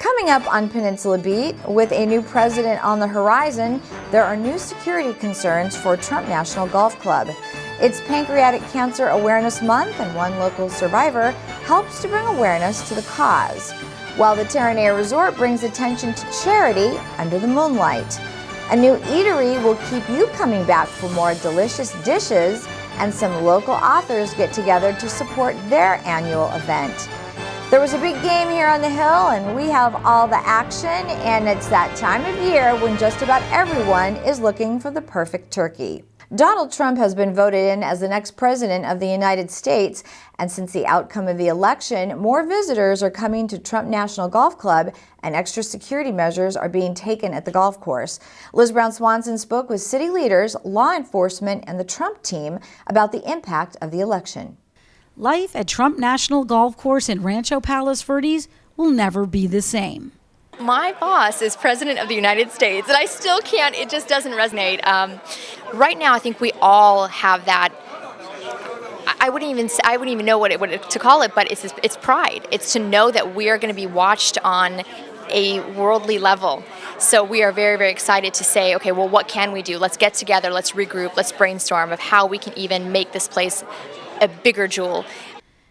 Coming up on Peninsula Beat, with a new president on the horizon, there are new security concerns for Trump National Golf Club. It's Pancreatic Cancer Awareness Month, and one local survivor helps to bring awareness to the cause, while the Terranea Resort brings attention to charity under the moonlight. A new eatery will keep you coming back for more delicious dishes, and some local authors get together to support their annual event. There was a big game here on the Hill, and we have all the action, and it's that time of year when just about everyone is looking for the perfect turkey. Donald Trump has been voted in as the next president of the United States, and since the outcome of the election, more visitors are coming to Trump National Golf Club, and extra security measures are being taken at the golf course. Liz Brown Swanson spoke with city leaders, law enforcement, and the Trump team about the impact of the election. Life at Trump National Golf Course in Rancho Palos Verdes will never be the same. My boss is President of the United States, and I still can't, it just doesn't resonate. Right now, I think we all have that. I wouldn't even know what to call it, but it's pride. It's to know that we are going to be watched on a worldly level. So we are very, very excited to say, okay, well, what can we do? Let's get together, let's regroup, let's brainstorm of how we can even make this place a bigger jewel.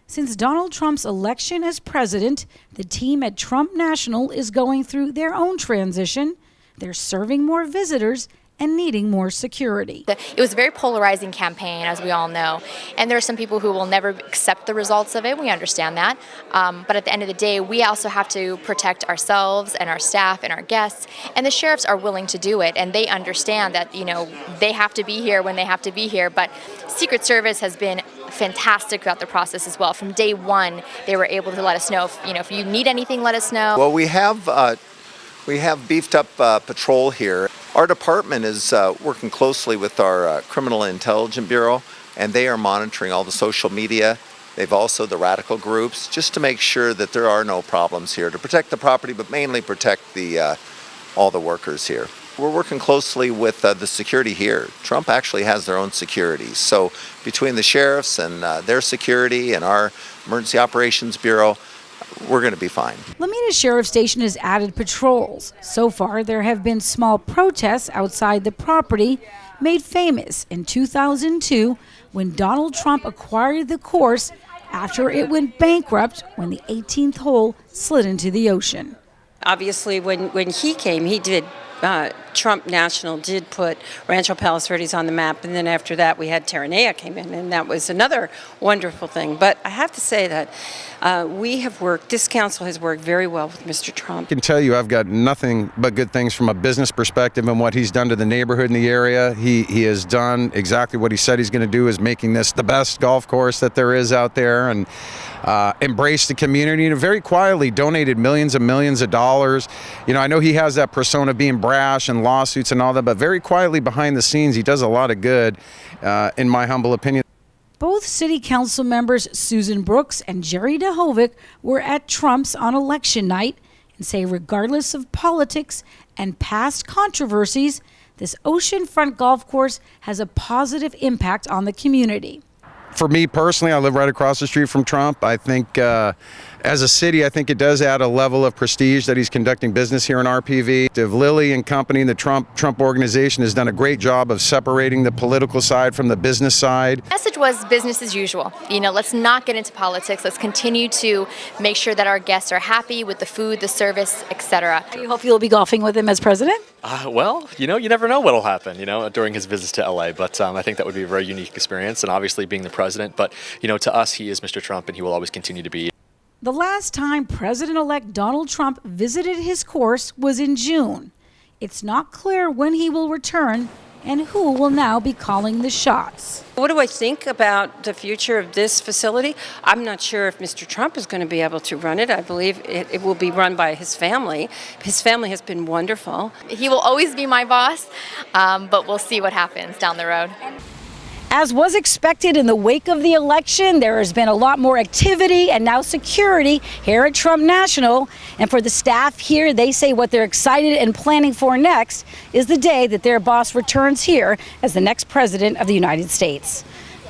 Since Donald Trump's election as president, the team at Trump National is going through their own transition. They're serving more visitors and needing more security. It was a very polarizing campaign, as we all know, and there are some people who will never accept the results of it. We understand that, but at the end of the day, we also have to protect ourselves and our staff and our guests, and the sheriffs are willing to do it, and they understand that, you know, they have to be here when they have to be here. But Secret Service has been fantastic throughout the process as well. From day one, they were able to let us know if you need anything, let us know. Well, we have beefed up patrol here. Our department is working closely with our Criminal Intelligence Bureau, and they are monitoring all the social media. They've also the radical groups, just to make sure that there are no problems here, to protect the property, but mainly protect all the workers here. We're working closely with the security here. Trump actually has their own security. So between the sheriffs and their security and our Emergency Operations Bureau, we're going to be fine. Lamina Sheriff Station has added patrols. So far, there have been small protests outside the property, made famous in 2002 when Donald Trump acquired the course after it went bankrupt when the 18th hole slid into the ocean. Obviously, when he came, he did. Trump National did put Rancho Palos Verdes on the map, and then after that we had Terranea came in, and that was another wonderful thing. But I have to say that this council has worked very well with Mr. Trump. I can tell you I've got nothing but good things from a business perspective and what he's done to the neighborhood in the area. He has done exactly what he said he's going to do, is making this the best golf course that there is out there, and embraced the community and very quietly donated millions and millions of dollars. You know, I know he has that persona of being brash and lawsuits and all that, but very quietly behind the scenes, he does a lot of good, in my humble opinion. Both city council members Susan Brooks and Jerry DeHovic were at Trump's on election night and say regardless of politics and past controversies, this oceanfront golf course has a positive impact on the community. For me personally, I live right across the street from Trump. I think as a city, I think it does add a level of prestige that he's conducting business here in RPV. Lilly and company, the Trump organization, has done a great job of separating the political side from the business side. The message was business as usual. You know, let's not get into politics. Let's continue to make sure that our guests are happy with the food, the service, etc. You hope you'll be golfing with him as president? Well, you know, you never know what'll happen, during his visits to LA. But I think that would be a very unique experience, and obviously being the president. But, to us, he is Mr. Trump, and he will always continue to be. The last time President-elect Donald Trump visited his course was in June. It's not clear when he will return and who will now be calling the shots. What do I think about the future of this facility? I'm not sure if Mr. Trump is going to be able to run it. I believe it will be run by his family. His family has been wonderful. He will always be my boss, but we'll see what happens down the road. As was expected in the wake of the election, there has been a lot more activity and now security here at Trump National. And for the staff here, they say what they're excited and planning for next is the day that their boss returns here as the next president of the United States.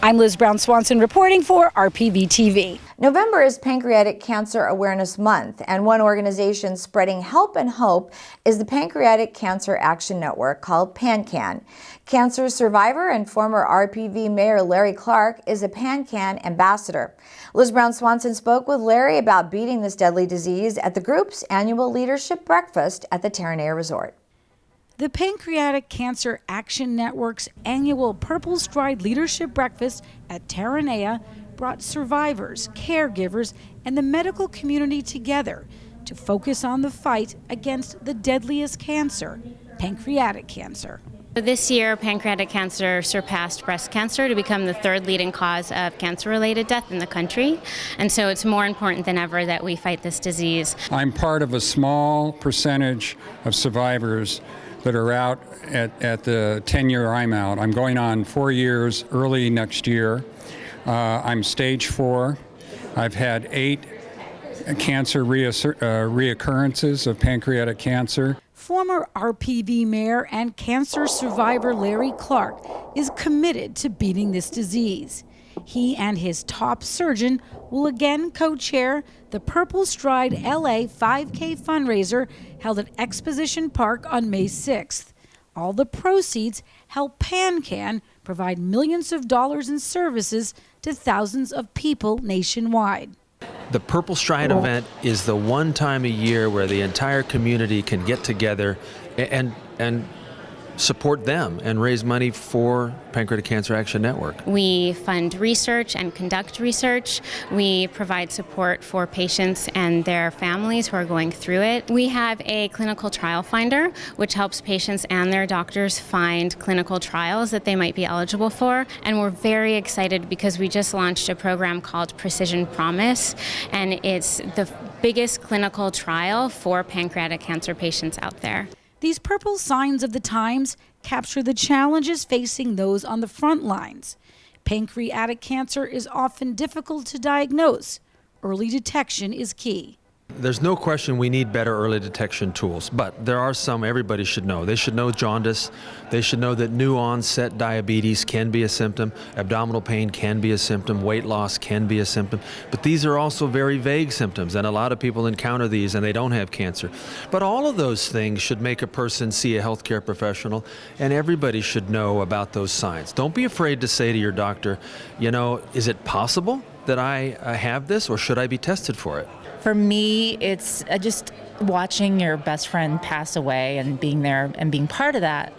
I'm Liz Brown Swanson reporting for RPV TV. November is Pancreatic Cancer Awareness Month, and one organization spreading help and hope is the Pancreatic Cancer Action Network, called PanCan. Cancer survivor and former RPV Mayor Larry Clark is a PanCan ambassador. Liz Brown Swanson spoke with Larry about beating this deadly disease at the group's annual leadership breakfast at the Terranea Resort. The Pancreatic Cancer Action Network's annual Purple Stride Leadership Breakfast at Terranea brought survivors, caregivers, and the medical community together to focus on the fight against the deadliest cancer, pancreatic cancer. This year, pancreatic cancer surpassed breast cancer to become the third leading cause of cancer-related death in the country. And so it's more important than ever that we fight this disease. I'm part of a small percentage of survivors that are out at the 10-year I'm out. I'm going on 4 years early next year. I'm stage 4. I've had 8 cancer reoccurrences of pancreatic cancer. Former RPV Mayor and cancer survivor Larry Clark is committed to beating this disease. He and his top surgeon will again co-chair the Purple Stride LA 5K fundraiser held at Exposition Park on May 6th. All the proceeds help PanCan provide millions of dollars in services to thousands of people nationwide. The Purple Stride event is the one time a year where the entire community can get together and support them and raise money for Pancreatic Cancer Action Network. We fund research and conduct research. We provide support for patients and their families who are going through it. We have a clinical trial finder, which helps patients and their doctors find clinical trials that they might be eligible for. And we're very excited because we just launched a program called Precision Promise, and it's the biggest clinical trial for pancreatic cancer patients out there. These purple signs of the times capture the challenges facing those on the front lines. Pancreatic cancer is often difficult to diagnose. Early detection is key. There's no question we need better early detection tools, but there are some everybody should know. They should know jaundice. They should know that new onset diabetes can be a symptom. Abdominal pain can be a symptom. Weight loss can be a symptom. But these are also very vague symptoms, and a lot of people encounter these and they don't have cancer. But all of those things should make a person see a healthcare professional, and everybody should know about those signs. Don't be afraid to say to your doctor, you know, is it possible that I have this, or should I be tested for it? For me, it's just watching your best friend pass away and being there and being part of that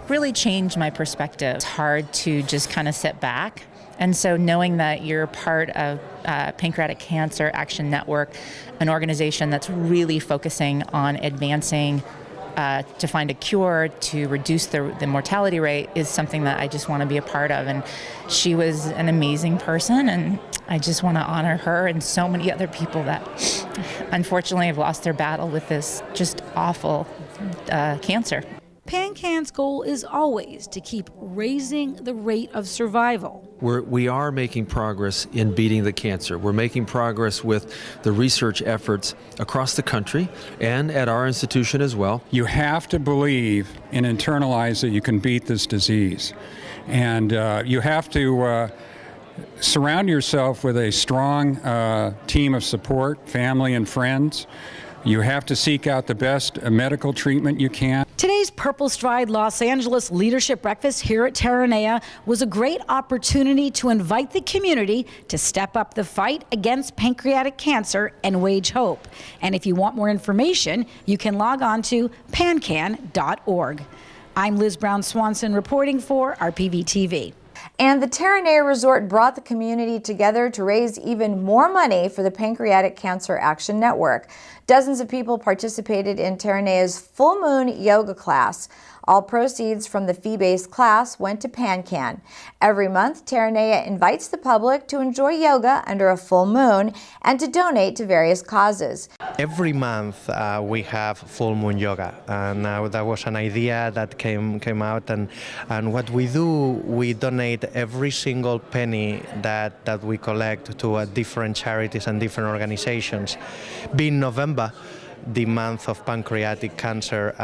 really changed my perspective. It's hard to just kind of sit back. And so knowing that you're part of Pancreatic Cancer Action Network, an organization that's really focusing on advancing to find a cure, to reduce the mortality rate, is something that I just want to be a part of. And she was an amazing person, and I just want to honor her and so many other people that unfortunately have lost their battle with this just awful cancer. PanCan's goal is always to keep raising the rate of survival. We are making progress in beating the cancer. We're making progress with the research efforts across the country and at our institution as well. You have to believe and internalize that you can beat this disease. And you have to surround yourself with a strong team of support, family and friends. You have to seek out the best medical treatment you can. Today's Purple Stride Los Angeles Leadership Breakfast here at Terranea was a great opportunity to invite the community to step up the fight against pancreatic cancer and wage hope. And if you want more information, you can log on to pancan.org. I'm Liz Brown Swanson reporting for RPV TV. And the Terranea Resort brought the community together to raise even more money for the Pancreatic Cancer Action Network. Dozens of people participated in Terranea's full moon yoga class. All proceeds from the fee-based class went to PanCan. Every month, Terranea invites the public to enjoy yoga under a full moon and to donate to various causes. Every month we have full moon yoga, and that was an idea that came out, and what we do, we donate every single penny that we collect to different charities and different organizations. Being November, the month of pancreatic cancer,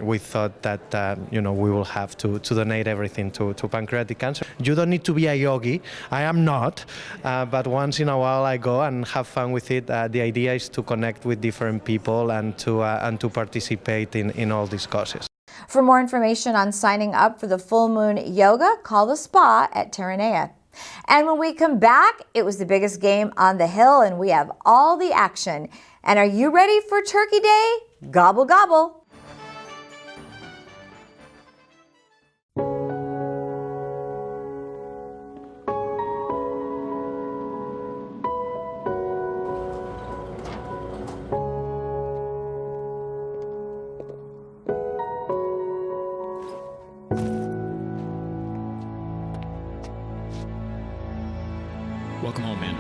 we thought that we will have to donate everything to pancreatic cancer. You don't need to be a yogi. I am not, but once in a while I go and have fun with it. The idea is to connect with different people and to participate in all these causes. For more information on signing up for the full moon yoga, call the spa at Terranea. And when we come back, it was the biggest game on the hill and we have all the action. And are you ready for Turkey Day? Gobble, gobble. Welcome home, man.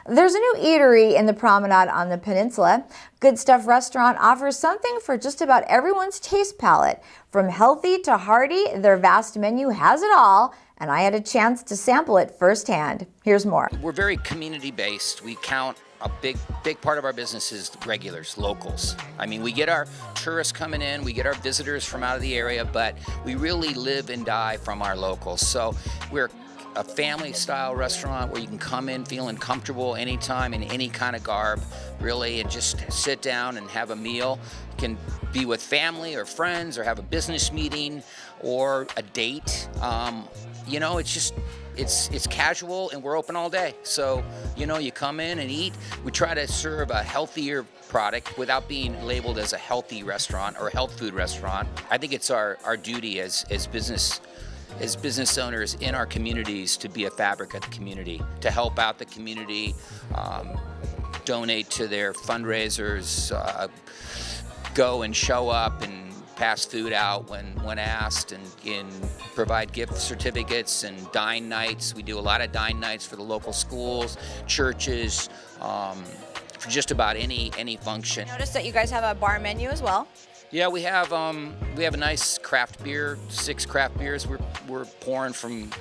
There's a new eatery in the promenade on the peninsula. Good Stuff Restaurant offers something for just about everyone's taste palette. From healthy to hearty, their vast menu has it all, and I had a chance to sample it firsthand. Here's more. We're very community-based. We count a big part of our business is regulars, locals. I mean, we get our tourists coming in, we get our visitors from out of the area, but we really live and die from our locals. So we're a family-style restaurant where you can come in feeling comfortable anytime in any kind of garb, really, and just sit down and have a meal. You can be with family or friends or have a business meeting or a date. It's casual and we're open all day. So, you come in and eat. We try to serve a healthier product without being labeled as a healthy restaurant or a health food restaurant. I think it's our duty as business owners in our communities to be a fabric of the community, to help out the community, donate to their fundraisers, go and show up and pass food out when asked, and provide gift certificates and dine nights. We do a lot of dine nights for the local schools, churches, for just about any function. Notice that you guys have a bar menu as well. Yeah, we have a nice craft beer, 6 craft beers we're pouring from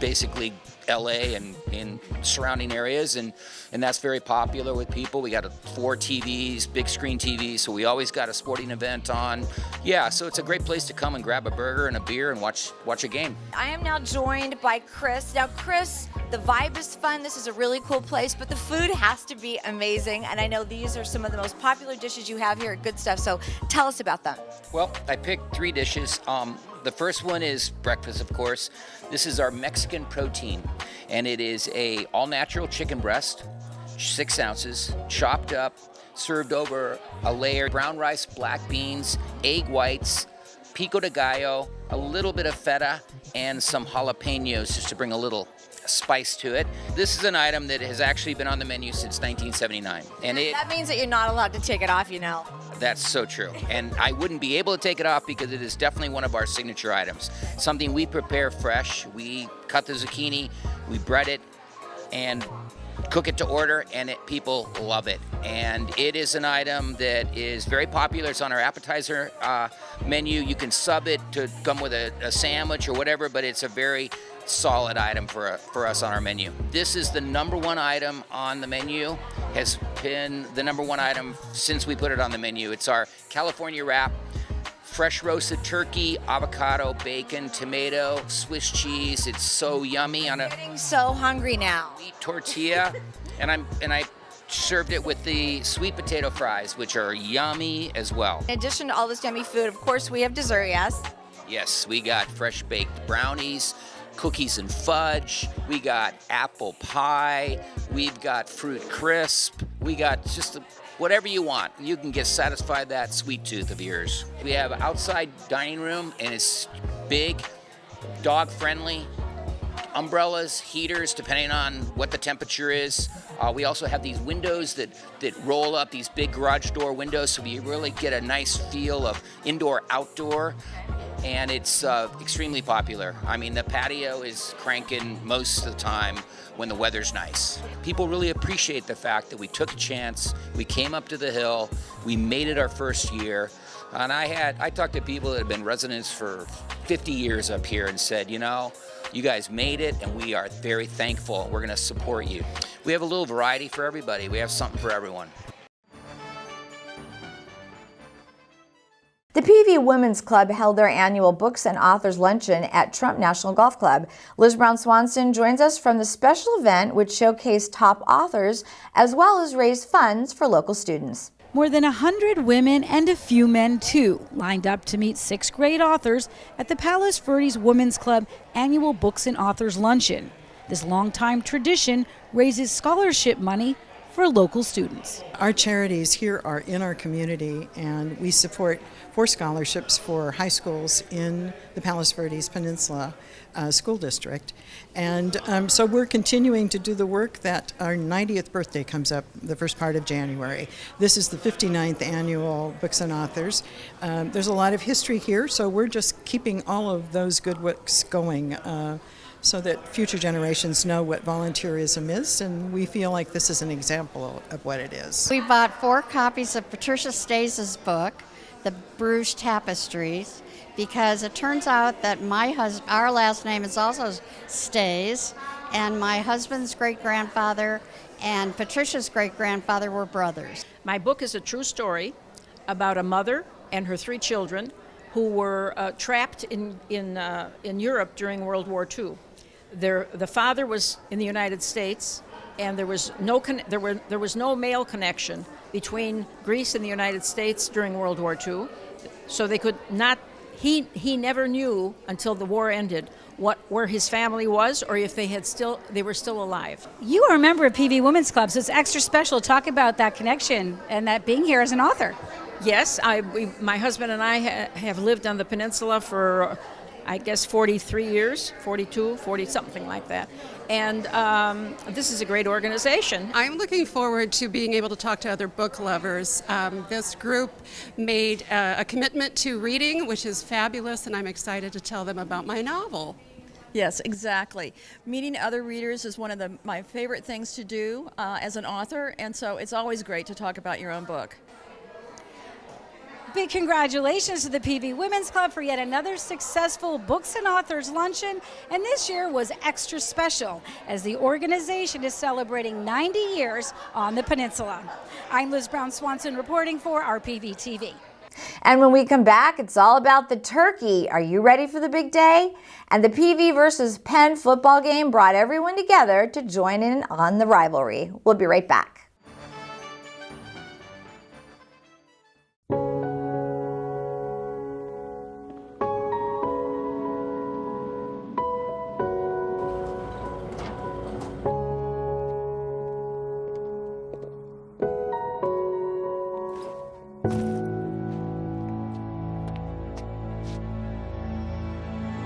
basically LA and in surrounding areas, and that's very popular with people. We got 4 TVs, big screen TVs, so we always got a sporting event on. Yeah, so it's a great place to come and grab a burger and a beer and watch a game. I am now joined by Chris. Now, Chris, the vibe is fun. This is a really cool place, but the food has to be amazing. And I know these are some of the most popular dishes you have here at Good Stuff. So tell us about them. Well, I picked 3 dishes. The first one is breakfast, of course. This is our Mexican protein, and it is a all-natural chicken breast, 6 ounces, chopped up, served over a layer of brown rice, black beans, egg whites, pico de gallo, a little bit of feta, and some jalapenos just to bring a little spice to it. This is an item that has actually been on the menu since 1979. And that means that you're not allowed to take it off, That's so true. And I wouldn't be able to take it off because it is definitely one of our signature items. Something we prepare fresh. We cut the zucchini, we bread it, and cook it to order, and people love it. And it is an item that is very popular. It's on our appetizer menu. You can sub it to come with a sandwich or whatever, but it's a very solid item for us on our menu. This is the #1 item on the menu, has been the #1 item since we put it on the menu. It's our California wrap, fresh roasted turkey, avocado, bacon, tomato, Swiss cheese. It's so yummy on I'm getting so hungry now. Wheat tortilla, and I served it with the sweet potato fries, which are yummy as well. In addition to all this yummy food, of course, we have dessert, yes? Yes, we got fresh baked brownies, cookies and fudge, we got apple pie, we've got fruit crisp, we got just whatever you want. You can get satisfied that sweet tooth of yours. We have an outside dining room, and it's big, dog friendly, umbrellas, heaters, depending on what the temperature is. We also have these windows that roll up, these big garage door windows, so we really get a nice feel of indoor-outdoor, and it's extremely popular. I mean, the patio is cranking most of the time when the weather's nice. People really appreciate the fact that we took a chance, we came up to the hill, we made it our first year, And I talked to people that have been residents for 50 years up here and said, you know, you guys made it, and we are very thankful. We're going to support you. We have a little variety for everybody. We have something for everyone. The PV Women's Club held their annual Books and Authors Luncheon at Trump National Golf Club. Liz Brown Swanson joins us from the special event, which showcased top authors as well as raised funds for local students. More than 100 women and a few men, too, lined up to meet 6th grade authors at the Palos Verdes Women's Club annual Books and Authors Luncheon. This longtime tradition raises scholarship money for local students. Our charities here are in our community, and we support 4 scholarships for high schools in the Palos Verdes Peninsula School District. And so we're continuing to do the work that our 90th birthday comes up the first part of January. This is the 59th annual Books and Authors. There's a lot of history here, so we're just keeping all of those good works going so that future generations know what volunteerism is, and we feel like this is an example of what it is. We bought 4 copies of Patricia Stays' book, The Bruges Tapestries, because it turns out that our last name is also Stays, and my husband's great-grandfather and Patricia's great-grandfather were brothers. My book is a true story about a mother and her 3 children who were trapped in Europe during World War II. The father was in the United States, and there was no male connection between Greece and the United States during World War II, so they could not. He never knew until the war ended where his family was, or if they were still alive. You are a member of PV Women's Club, so it's extra special. Talk about that connection and that being here as an author. Yes, my husband and I have lived on the peninsula for, I guess, 43 years, 42, 40, something like that. And this is a great organization. I'm looking forward to being able to talk to other book lovers. This group made a commitment to reading, which is fabulous, and I'm excited to tell them about my novel. Yes, exactly. Meeting other readers is one of my favorite things to do as an author, and so it's always great to talk about your own book. Big congratulations to the PV Women's Club for yet another successful Books and Authors Luncheon, and this year was extra special as the organization is celebrating 90 years on the peninsula. I'm Liz Brown Swanson reporting for RPV TV. And when we come back, it's all about the turkey. Are you ready for the big day? And the PV versus Penn football game brought everyone together to join in on the rivalry. We'll be right back.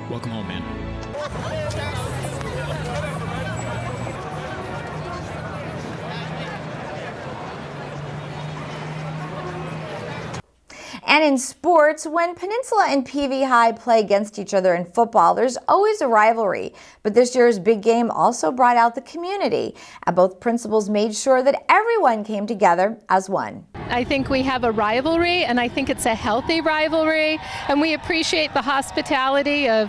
Welcome home, man. And in sports, when Peninsula and PV High play against each other in football, there's always a rivalry. But this year's big game also brought out the community, and both principals made sure that everyone came together as one. I think we have a rivalry, and I think it's a healthy rivalry, and we appreciate the hospitality of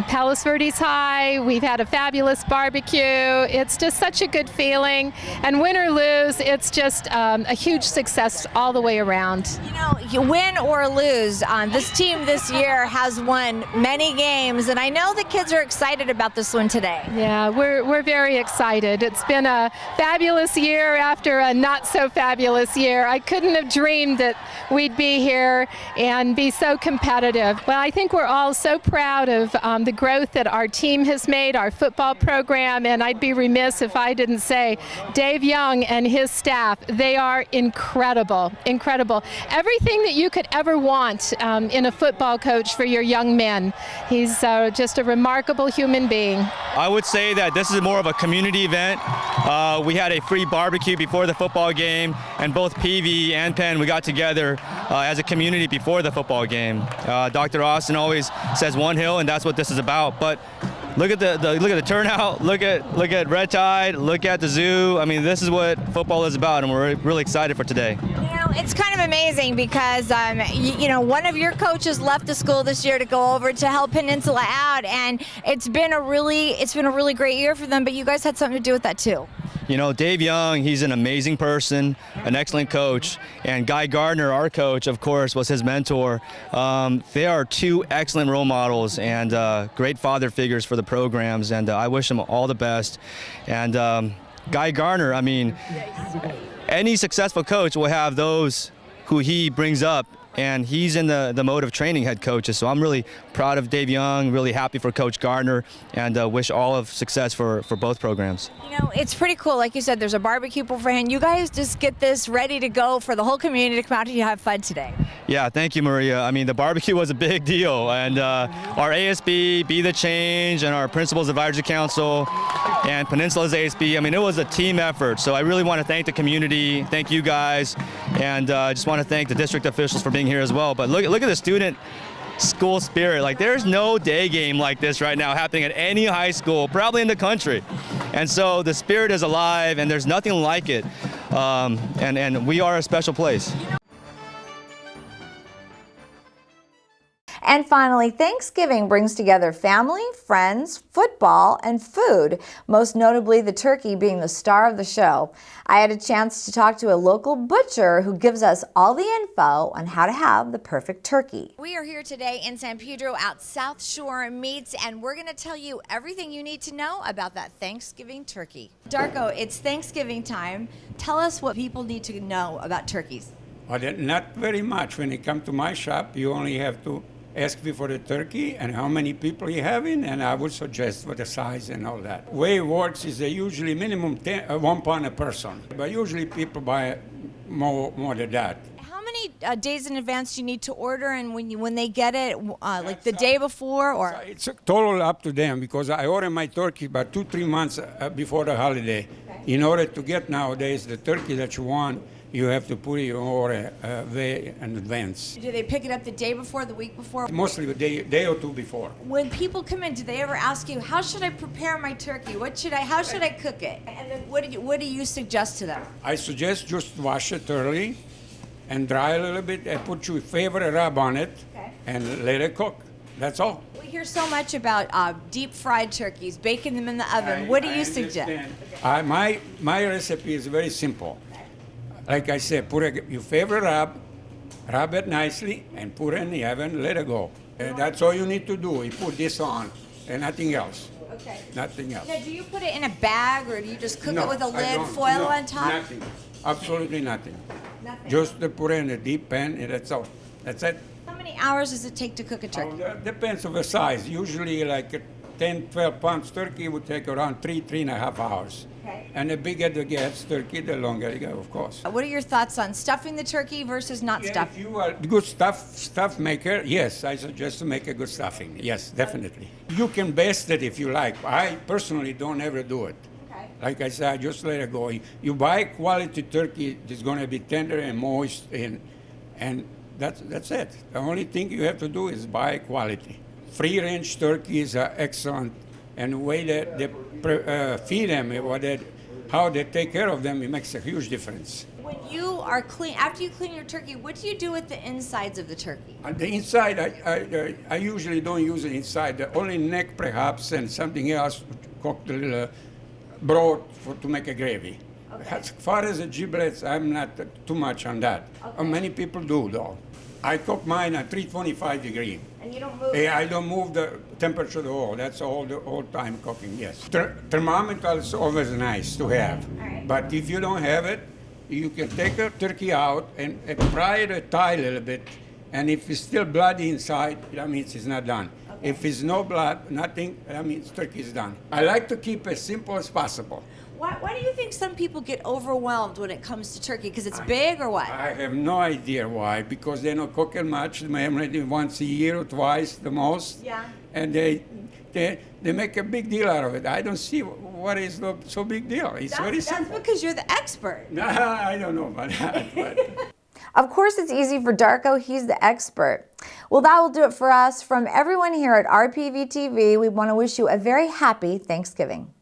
Palos Verdes High. We've had a fabulous barbecue. It's just such a good feeling, and win or lose, it's just a huge success all the way around. You know, you win or lose, this team this year has won many games, and I know the kids are excited about this one today. Yeah, we're very excited. It's been a fabulous year after a not so fabulous year. I couldn't have dreamed that we'd be here and be so competitive. Well, I think we're all so proud of the growth that our team has made, our football program, and I'd be remiss if I didn't say Dave Young and his staff, they are incredible, incredible. Everything that you could ever want in a football coach for your young men. He's just a remarkable human being. I would say that this is more of a community event. We had a free barbecue before the football game, and both PV and Penn, we got together as a community before the football game. Dr. Austin always says one hill, and that's what this is about. But look at the turnout. Look at Red Tide. Look at the zoo. I mean, this is what football is about, and we're really excited for today. You know, it's kind of amazing because you know, one of your coaches left the school this year to go over to help Peninsula out, and it's been a really great year for them. But you guys had something to do with that too. You know, Dave Young, he's an amazing person, an excellent coach, and Guy Gardner, our coach, of course, was his mentor. They are two excellent role models and great father figures for the programs, and I wish them all the best. And Guy Gardner, I mean, any successful coach will have those who he brings up, and he's in the mode of training head coaches. So I'm really proud of Dave Young, really happy for Coach Gardner, and wish all of success for both programs. You know, it's pretty cool. Like you said, there's a barbecue beforehand. You guys just get this ready to go for the whole community to come out and have fun today. Yeah, thank you, Maria. I mean, the barbecue was a big deal, and our ASB, Be the Change, and our Principals Advisory Council, and Peninsula's ASB, I mean, it was a team effort. So I really want to thank the community, thank you guys, and I just want to thank the district officials for being here as well. But look at the student school spirit. Like, there's no day game like this right now happening at any high school, probably in the country. And so the spirit is alive, and there's nothing like it. And we are a special place. And finally, Thanksgiving brings together family, friends, football, and food, most notably the turkey being the star of the show. I had a chance to talk to a local butcher who gives us all the info on how to have the perfect turkey. We are here today in San Pedro at South Shore Meats, and we're going to tell you everything you need to know about that Thanksgiving turkey. Darko, it's Thanksgiving time. Tell us what people need to know about turkeys. Well, not very much. When you come to my shop, you only have to ask me for the turkey and how many people you having, and I would suggest for the size and all that. Way it works is usually minimum 1 pound a person, but usually people buy more than that. How many days in advance do you need to order, and when they get it, like the day before, or? It's total up to them, because I order my turkey about 2-3 months before the holiday. Okay. In order to get nowadays the turkey that you want, you have to put your order way in advance. Do they pick it up the day before, the week before? Mostly a day or two before. When people come in, do they ever ask you, how should I prepare my turkey? How should I cook it? And then what do you suggest to them? I suggest just wash it thoroughly and dry a little bit and put your favorite rub on it, okay, and let it cook. That's all. We hear so much about deep fried turkeys, baking them in the oven. What do you suggest? My recipe is very simple. Like I said, put your favorite rub it nicely, and put it in the oven, let it go. That's all you need to do. You put this on, and nothing else. Okay. Nothing else. Now, do you put it in a bag, or do you just cook it with a lid, foil on top? Nothing. Absolutely nothing. Just to put it in a deep pan, and that's all. That's it. How many hours does it take to cook a turkey? Depends on the size. Usually, like a 10, 12 pounds turkey would take around 3.5 hours. Okay. And the bigger the gets turkey, the longer you go, of course. What are your thoughts on stuffing the turkey versus not stuffing? If you are a good stuff maker, yes, I suggest to make a good stuffing. Yes, definitely. You can baste it if you like. I personally don't ever do it. Okay. Like I said, I just let it go. You buy quality turkey that's going to be tender and moist, and that's it. The only thing you have to do is buy quality. Free-range turkeys are excellent, and the way that they feed them, how they take care of them, it makes a huge difference. When you are after you clean your turkey, what do you do with the insides of the turkey? The inside, I usually don't use the inside. The only neck, perhaps, and something else to cook the little broth to make a gravy. Okay. As far as the giblets, I'm not too much on that. Okay. Many people do, though. I cook mine at 325 degrees. And you don't move? I don't move the temperature at all. that's all the whole time cooking, yes. Thermometer is always nice to have. Right. But if you don't have it, you can take a turkey out and pry it a tie a little bit. And if it's still bloody inside, that means it's not done. Okay. If it's no blood, nothing, that means turkey is done. I like to keep it as simple as possible. Why do you think some people get overwhelmed when it comes to turkey? Because it's big, or what? I have no idea why. Because they're not cooking much. They maybe once a year or twice the most. Yeah. And they make a big deal out of it. I don't see what is so big deal. It's very simple. That's because you're the expert. I don't know about that. But. Of course, it's easy for Darko. He's the expert. Well, that will do it for us. From everyone here at RPV TV, we want to wish you a very happy Thanksgiving.